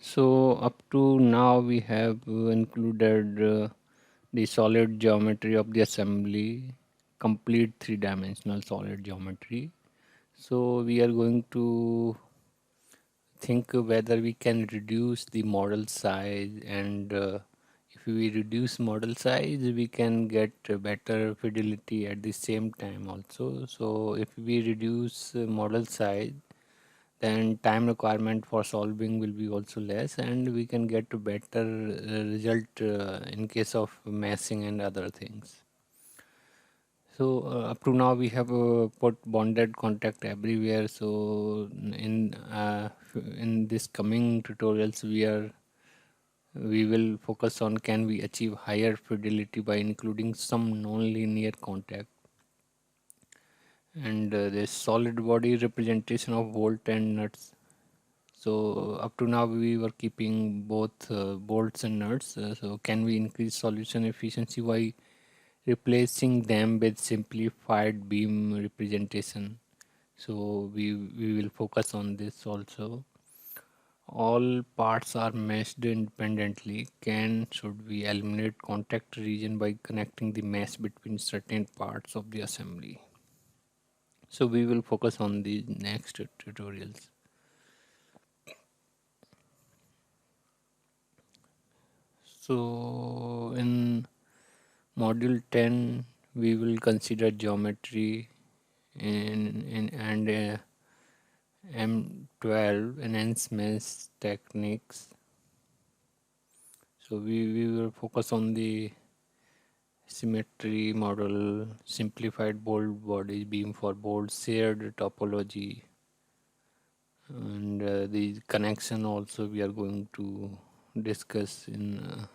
So up to now we have included the solid geometry of the assembly, complete three-dimensional solid geometry. So we are going to think whether we can reduce the model size, and if we reduce model size we can get better fidelity at the same time also. So if we reduce model size, then time requirement for solving will be also less, and we can get a better result in case of massing and other things. So up to now we have put bonded contact everywhere. So in this coming tutorials we will focus on can we achieve higher fidelity by including some non-linear contact, and this solid body representation of bolt and nuts. So up to now we were keeping both bolts and nuts. So can we increase solution efficiency by replacing them with simplified beam representation? So we will focus on this also. All parts are meshed independently. Should we eliminate contact region by connecting the mesh between certain parts of the assembly? So we will focus on the next tutorials. So in module 10 we will consider geometry and M12 enhancement techniques. So we will focus on the symmetry model, simplified bolt body beam for bolt, shared topology, and the connection also we are going to discuss in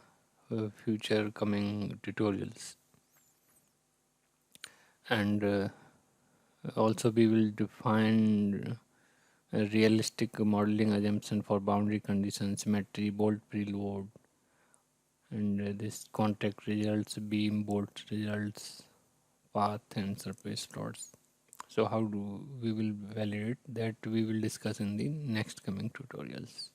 future coming tutorials. And also we will define a realistic modeling assumption for boundary conditions, symmetry, bolt preload, and this contact results, beam, bolt results, path and surface plots. So how do we will validate that we will discuss in the next coming tutorials.